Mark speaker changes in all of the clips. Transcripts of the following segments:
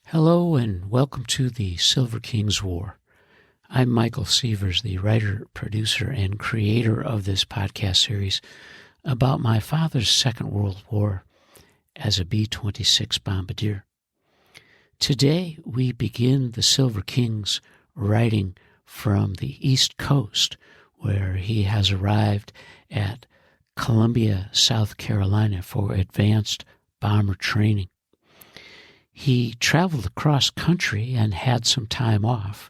Speaker 1: Hello and welcome to the Silver King's War. I'm Michael Sievers, the writer, producer, and creator of this podcast series about my father's Second World War as a B-26 bombardier. Today we begin the Silver King's writing from the East Coast, where he has arrived at Columbia, South Carolina for advanced bomber training. He traveled across country and had some time off,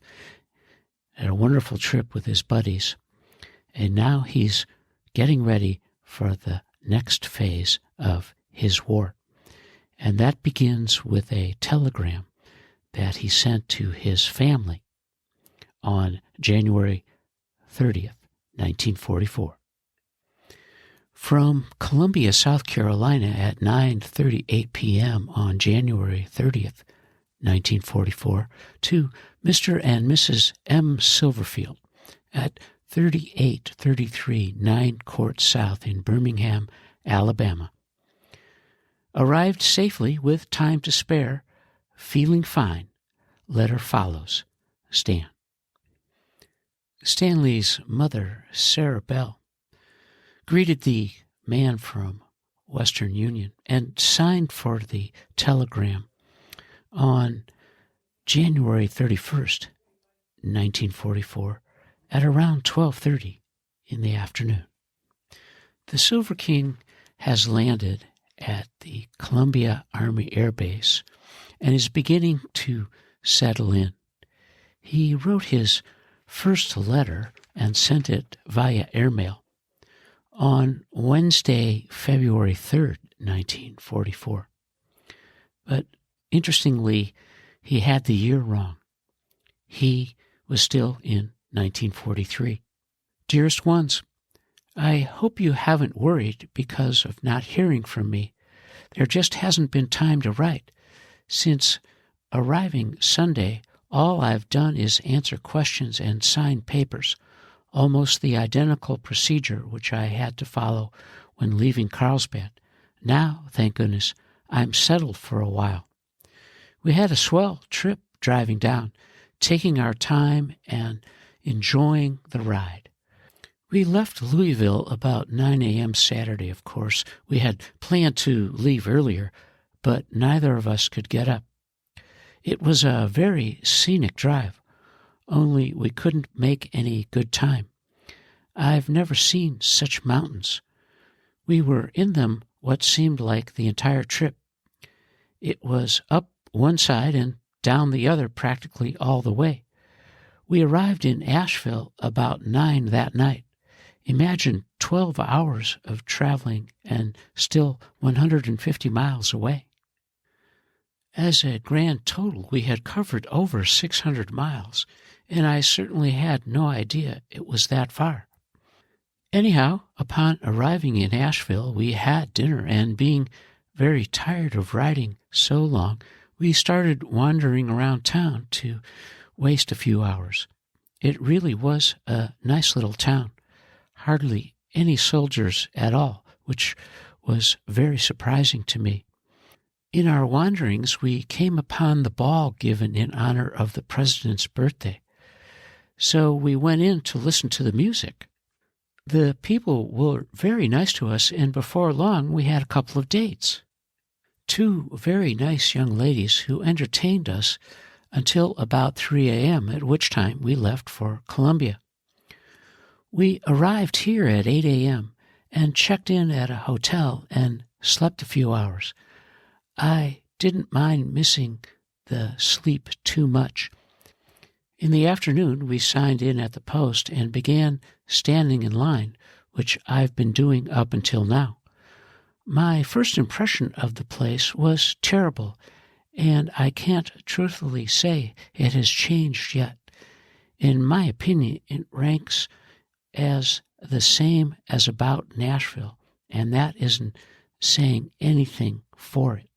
Speaker 1: had a wonderful trip with his buddies, and now he's getting ready for the next phase of his war. And that begins with a telegram that he sent to his family on January 30th, 1944. From Columbia, South Carolina at 9:38 p.m. on January 30th, 1944, to Mr. and Mrs. M. Silverfield at 3833 9 Court South in Birmingham, Alabama. Arrived safely with time to spare, feeling fine. Letter follows. Stan. Stanley's mother, Sarah Bell, greeted the man from Western Union and signed for the telegram on January 31st, 1944, at around 12:30 in the afternoon. The Silver King has landed at the Columbia Army Air Base and is beginning to settle in. He wrote his first letter and sent it via airmail on Wednesday, February 3rd, 1944. But interestingly, he had the year wrong. He was still in 1943. Dearest Ones, I hope you haven't worried because of not hearing from me. There just hasn't been time to write. Since arriving Sunday, all I've done is answer questions and sign papers, almost the identical procedure which I had to follow when leaving Carlsbad. Now, thank goodness, I'm settled for a while. We had a swell trip driving down, taking our time and enjoying the ride. We left Louisville about 9 a.m. Saturday, of course. We had planned to leave earlier, but neither of us could get up. It was a very scenic drive, only we couldn't make any good time. I've never seen such mountains. We were in them what seemed like the entire trip. It was up one side and down the other practically all the way. We arrived in Asheville about 9 that night. Imagine 12 hours of traveling and still 150 miles away. As a grand total, we had covered over 600 miles, and I certainly had no idea it was that far. Anyhow, upon arriving in Asheville, we had dinner, and being very tired of riding so long, we started wandering around town to waste a few hours. It really was a nice little town. Hardly any soldiers at all, which was very surprising to me. In our wanderings, we came upon the ball given in honor of the president's birthday. So we went in to listen to the music. The people were very nice to us, and before long we had a couple of dates. Two very nice young ladies who entertained us until about 3 a.m., at which time we left for Columbia. We arrived here at 8 a.m. and checked in at a hotel and slept a few hours. I didn't mind missing the sleep too much. In the afternoon, we signed in at the post and began standing in line, which I've been doing up until now. My first impression of the place was terrible, and I can't truthfully say it has changed yet. In my opinion, it ranks as the same as about Nashville, and that isn't saying anything for it.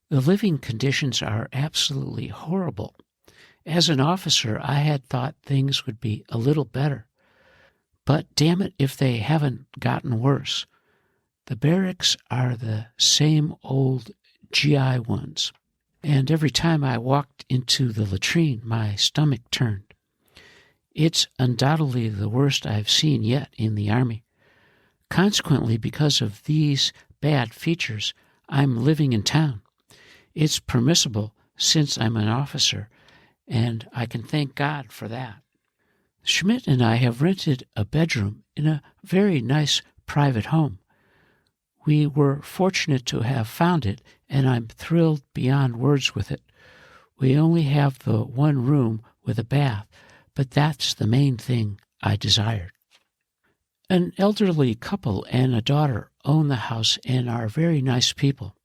Speaker 1: The living conditions are absolutely horrible. As an officer, I had thought things would be a little better. But damn it if they haven't gotten worse. The barracks are the same old GI ones. and every time I walked into the latrine, my stomach turned. It's undoubtedly the worst I've seen yet in the Army. Consequently, because of these bad features, I'm living in town. It's permissible since I'm an officer, and I can thank God for that. Schmidt and I have rented a bedroom in a very nice private home. We were fortunate to have found it, and I'm thrilled beyond words with it. We only have the one room with a bath, but that's the main thing I desired. An elderly couple and a daughter own the house and are very nice people.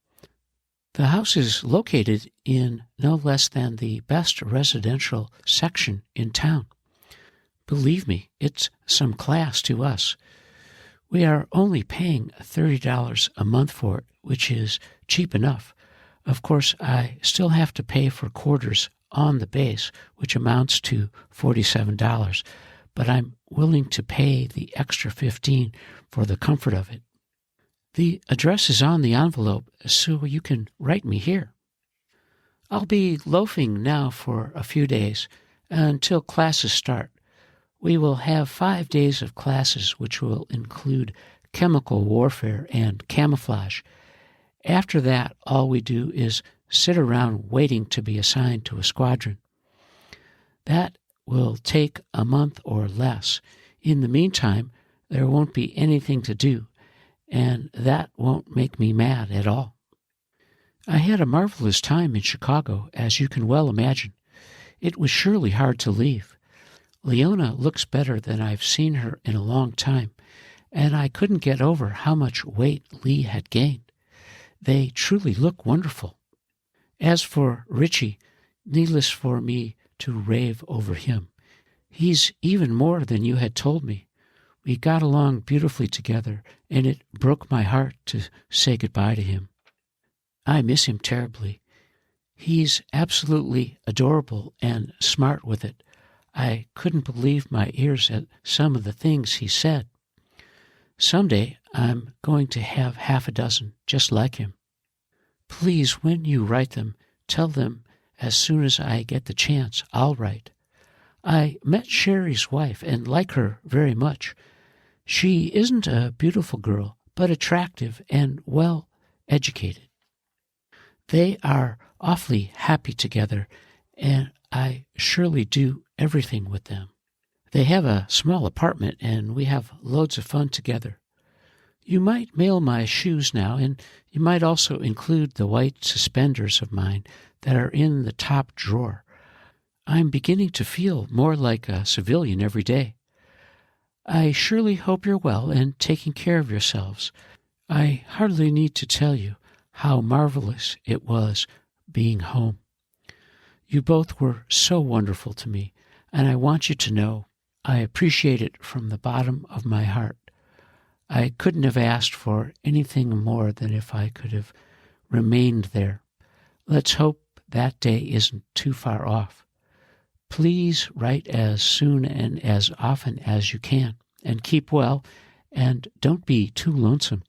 Speaker 1: The house is located in no less than the best residential section in town. Believe me, it's some class to us. We are only paying $30 a month for it, which is cheap enough. Of course, I still have to pay for quarters on the base, which amounts to $47, but I'm willing to pay the extra $15 for the comfort of it. The address is on the envelope, so you can write me here. I'll be loafing now for a few days until classes start. We will have 5 days of classes, which will include chemical warfare and camouflage. After that, all we do is sit around waiting to be assigned to a squadron. That will take a month or less. In the meantime, there won't be anything to do, and that won't make me mad at all. I had a marvelous time in Chicago, as you can well imagine. It was surely hard to leave. Leona looks better than I've seen her in a long time, and I couldn't get over how much weight Lee had gained. They truly look wonderful. As for Richie, needless for me to rave over him. He's even more than you had told me. We got along beautifully together, and it broke my heart to say goodbye to him. I miss him terribly. He's absolutely adorable and smart with it. I couldn't believe my ears at some of the things he said. Someday I'm going to have half a dozen just like him. Please, when you write them, tell them as soon as I get the chance, I'll write. I met Sherry's wife and like her very much. She isn't a beautiful girl, but attractive and well educated. They are awfully happy together, and I surely do everything with them. They have a small apartment, and we have loads of fun together. You might mail my shoes now, and you might also include the white suspenders of mine that are in the top drawer. I'm beginning to feel more like a civilian every day. I surely hope you're well and taking care of yourselves. I hardly need to tell you how marvelous it was being home. You both were so wonderful to me, and I want you to know I appreciate it from the bottom of my heart. I couldn't have asked for anything more than if I could have remained there. Let's hope that day isn't too far off. Please write as soon and as often as you can, and keep well, and don't be too lonesome.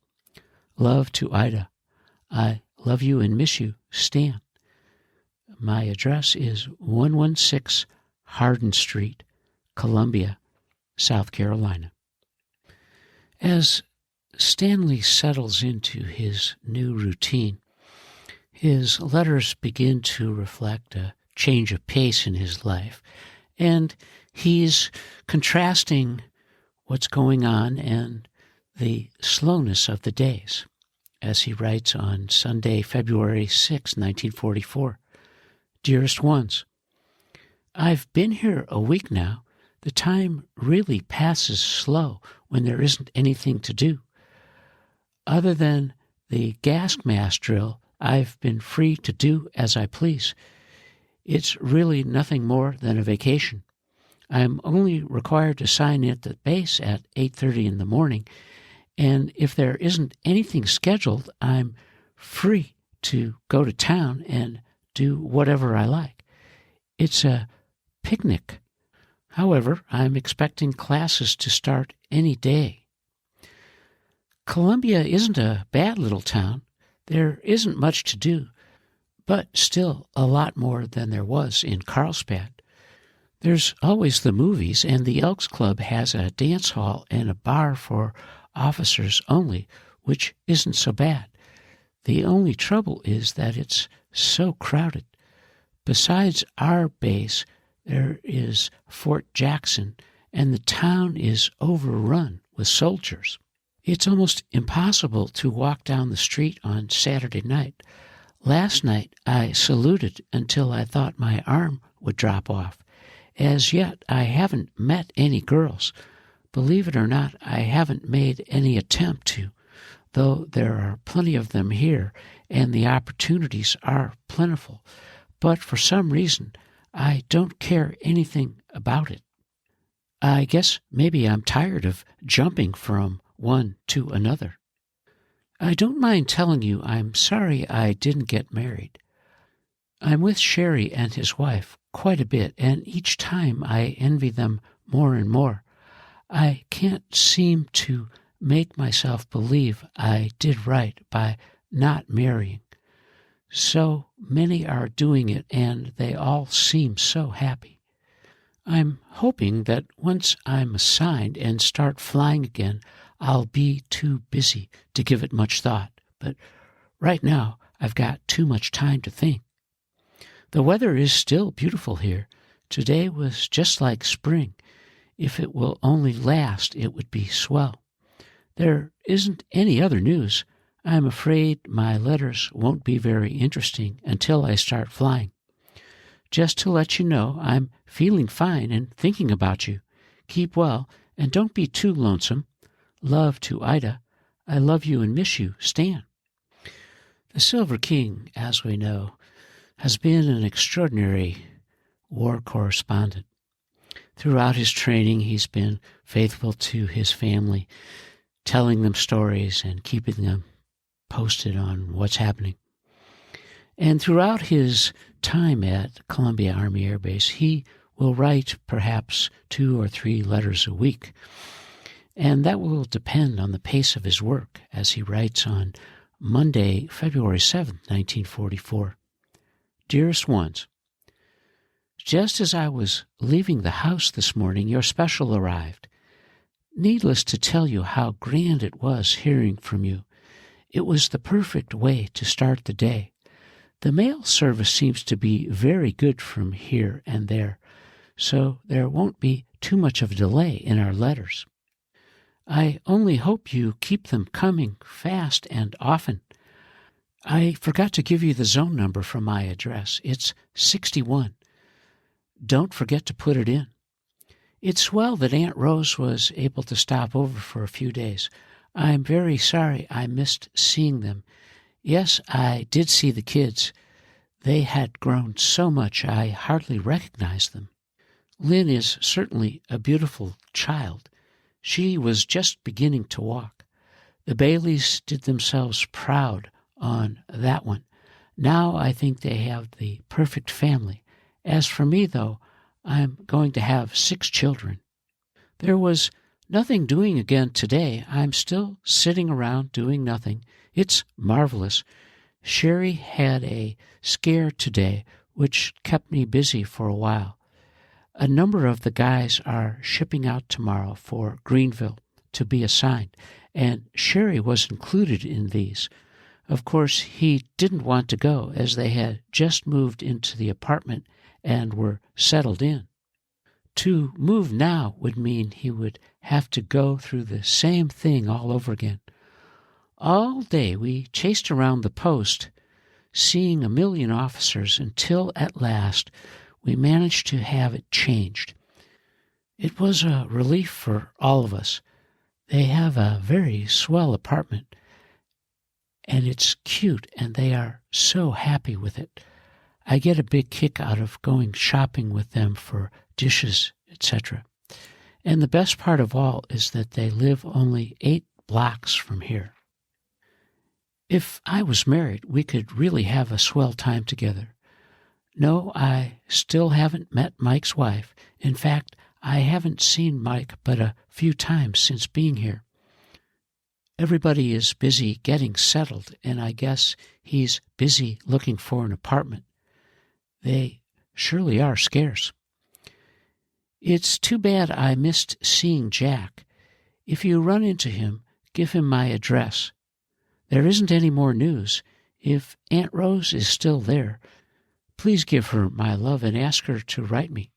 Speaker 1: Love to Ida. I love you and miss you, Stan. My address is 116 Hardin Street, Columbia, South Carolina. As Stanley settles into his new routine, his letters begin to reflect a change of pace in his life, and he's contrasting what's going on and the slowness of the days, as he writes on Sunday, February 6, 1944. Dearest Ones, I've been here a week now. The time really passes slow when there isn't anything to do. Other than the gas mask drill, I've been free to do as I please. It's really nothing more than a vacation. I'm only required to sign in at the base at 8:30 in the morning, and if there isn't anything scheduled, I'm free to go to town and do whatever I like. It's a picnic. However, I'm expecting classes to start any day. Columbia isn't a bad little town. There isn't much to do, but still a lot more than there was in Carlsbad. There's always the movies, and the Elks Club has a dance hall and a bar for officers only, which isn't so bad. The only trouble is that it's so crowded. Besides our base, there is Fort Jackson, and the town is overrun with soldiers. It's almost impossible to walk down the street on Saturday night. Last night I saluted until I thought my arm would drop off. As yet, I haven't met any girls. Believe it or not, I haven't made any attempt to, though there are plenty of them here, and the opportunities are plentiful. But for some reason, I don't care anything about it. I guess maybe I'm tired of jumping from one to another. I don't mind telling you I'm sorry I didn't get married. I'm with Sherry and his wife quite a bit, and each time I envy them more and more. I can't seem to make myself believe I did right by not marrying. So many are doing it, and they all seem so happy. I'm hoping that once I'm assigned and start flying again, I'll be too busy to give it much thought. But right now, I've got too much time to think. The weather is still beautiful here. Today was just like spring. If it will only last, it would be swell. There isn't any other news. I'm afraid my letters won't be very interesting until I start flying. Just to let you know, I'm feeling fine and thinking about you. Keep well, and don't be too lonesome. Love to Ida. I love you and miss you, Stan. The Silver King, as we know, has been an extraordinary war correspondent. Throughout his training, he's been faithful to his family, telling them stories and keeping them posted on what's happening. And throughout his time at Columbia Army Air Base, he will write perhaps 2 or 3 letters a week. And that will depend on the pace of his work, as he writes on Monday, February 7th, 1944. Dearest Ones, just as I was leaving the house this morning, your special arrived. Needless to tell you how grand it was hearing from you. It was the perfect way to start the day. The mail service seems to be very good from here and there, so there won't be too much of a delay in our letters. I only hope you keep them coming fast and often. I forgot to give you the zone number for my address. It's 61. Don't forget to put it in. It's swell that Aunt Rose was able to stop over for a few days. I'm very sorry I missed seeing them. Yes, I did see the kids. They had grown so much I hardly recognized them. Lynn is certainly a beautiful child. She was just beginning to walk. The Baileys did themselves proud on that one. Now I think they have the perfect family. As for me, though, I'm going to have 6 children. There was nothing doing again today. I'm still sitting around doing nothing. It's marvelous. Sherry had a scare today, which kept me busy for a while. A number of the guys are shipping out tomorrow for Greenville to be assigned, and Sherry was included in these. Of course, he didn't want to go, as they had just moved into the apartment and were settled in. To move now would mean he would have to go through the same thing all over again. All day we chased around the post, seeing a million officers, until at last we managed to have it changed. It was a relief for all of us. They have a very swell apartment, and it's cute, and they are so happy with it. I get a big kick out of going shopping with them for dishes, etc. And the best part of all is that they live only 8 blocks from here. If I was married, we could really have a swell time together. No, I still haven't met Mike's wife. In fact, I haven't seen Mike but a few times since being here. everybody is busy getting settled, and I guess he's busy looking for an apartment. They surely are scarce. It's too bad I missed seeing Jack. If you run into him, give him my address. There isn't any more news. If Aunt Rose is still there, please give her my love and ask her to write me.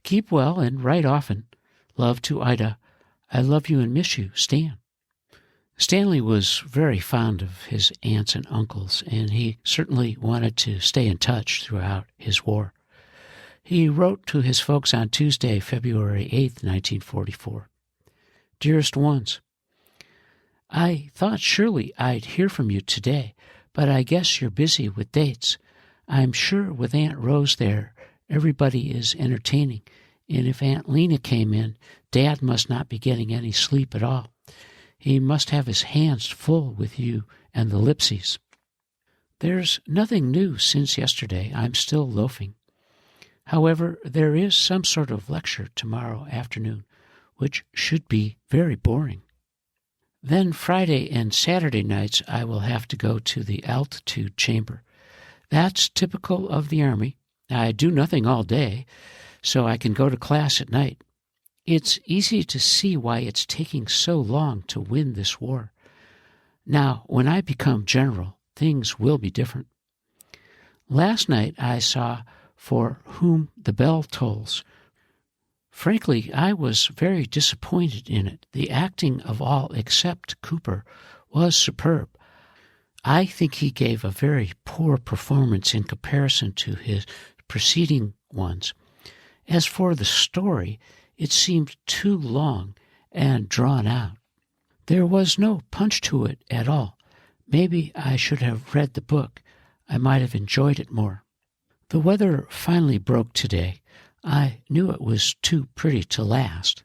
Speaker 1: Keep well and write often. Love to Ida. I love you and miss you, Stan. Stanley was very fond of his aunts and uncles, and he certainly wanted to stay in touch throughout his war. He wrote to his folks on Tuesday, February 8th, 1944. Dearest Ones, I thought surely I'd hear from you today, but I guess you're busy with dates. I'm sure with Aunt Rose there, everybody is entertaining, and if Aunt Lena came in, Dad must not be getting any sleep at all. He must have his hands full with you and the Lipsies. There's nothing new since yesterday. I'm still loafing. However, there is some sort of lecture tomorrow afternoon, which should be very boring. Then Friday and Saturday nights I will have to go to the altitude chamber. That's typical of the Army. I do nothing all day, so I can go to class at night. It's easy to see why it's taking so long to win this war. Now, when I become general, things will be different. Last night I saw For Whom the Bell Tolls. Frankly, I was very disappointed in it. The acting of all except Cooper was superb. I think he gave a very poor performance in comparison to his preceding ones. As for the story, it seemed too long and drawn out. There was no punch to it at all. Maybe I should have read the book. I might have enjoyed it more. The weather finally broke today. I knew it was too pretty to last.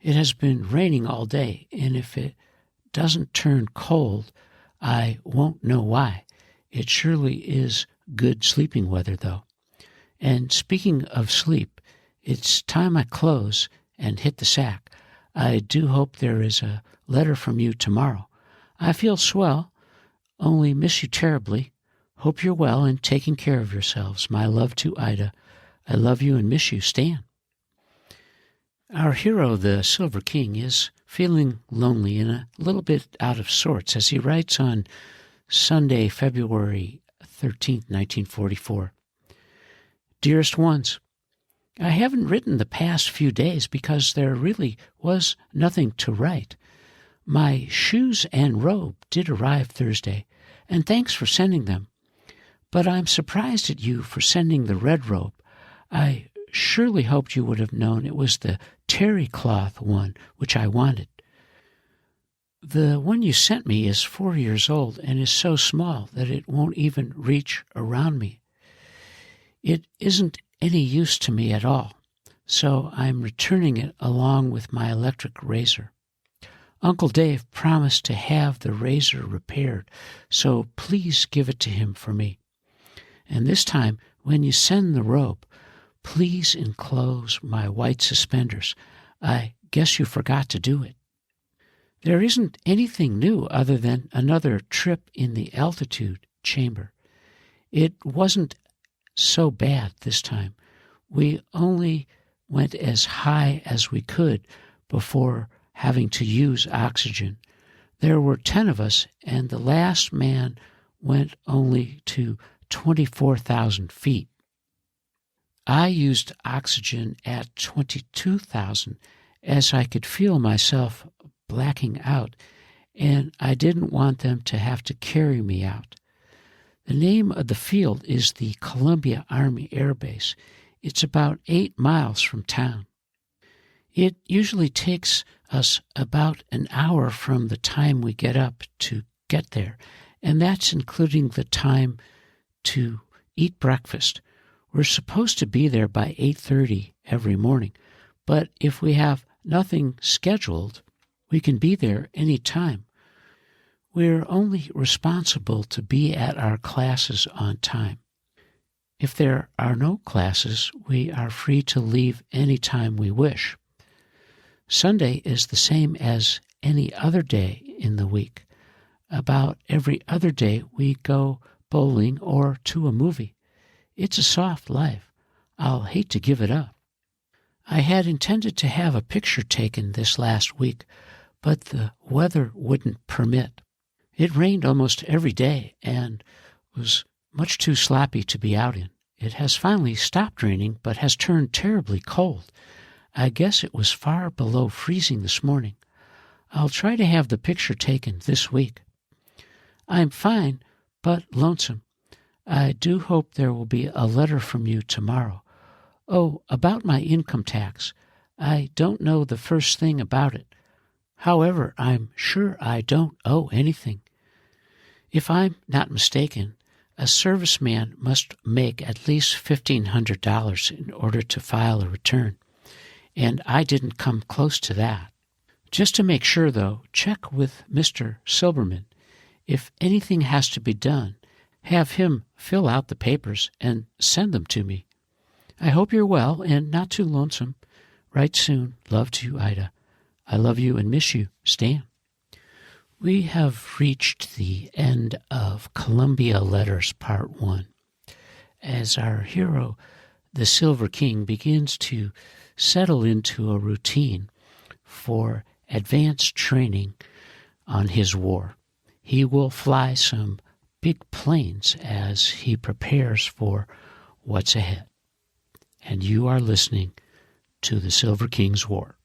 Speaker 1: It has been raining all day, and if it doesn't turn cold, I won't know why. It surely is good sleeping weather, though. And speaking of sleep, it's time I close and hit the sack. I do hope there is a letter from you tomorrow. I feel swell, only miss you terribly. Hope you're well and taking care of yourselves. My love to Ida. I love you and miss you, Stan. Our hero, the Silver King, is feeling lonely and a little bit out of sorts as he writes on Sunday, February 13th, 1944. Dearest Ones, I haven't written the past few days because there really was nothing to write. My shoes and robe did arrive Thursday, and thanks for sending them. But I'm surprised at you for sending the red robe. I surely hoped you would have known it was the terry cloth one which I wanted. The one you sent me is 4 years old and is so small that it won't even reach around me. It isn't any use to me at all, so I'm returning it along with my electric razor. Uncle Dave promised to have the razor repaired, so please give it to him for me. And this time, when you send the robe, please enclose my white suspenders. I guess you forgot to do it. There isn't anything new other than another trip in the altitude chamber. It wasn't so bad this time. We only went as high as we could before having to use oxygen. There were 10 of us, and the last man went only to 24,000 feet. I used oxygen at 22,000 as I could feel myself blacking out, and I didn't want them to have to carry me out. The name of the field is the Columbia Army Air Base. It's about 8 miles from town. It usually takes us about an hour from the time we get up to get there, and that's including the time to eat breakfast. We're supposed to be there by 8:30 every morning, but if we have nothing scheduled, we can be there any time. We're only responsible to be at our classes on time. If there are no classes, we are free to leave any time we wish. Sunday is the same as any other day in the week. About every other day we go bowling or to a movie. It's a soft life. I'll hate to give it up. I had intended to have a picture taken this last week, but the weather wouldn't permit. It rained almost every day and was much too sloppy to be out in. It has finally stopped raining, but has turned terribly cold. I guess it was far below freezing this morning. I'll try to have the picture taken this week. I'm fine, but lonesome. I do hope there will be a letter from you tomorrow. Oh, about my income tax. I don't know the first thing about it. However, I'm sure I don't owe anything. If I'm not mistaken, a serviceman must make at least $1,500 in order to file a return, and I didn't come close to that. Just to make sure, though, check with Mr. Silberman. If anything has to be done, have him fill out the papers and send them to me. I hope you're well and not too lonesome. Write soon. Love to you, Ida. I love you and miss you, Stan. We have reached the end of Columbia Letters Part 1. As our hero, the Silver King, begins to settle into a routine for advanced training on his war, he will fly some big planes as he prepares for what's ahead. And you are listening to the Silver King's War.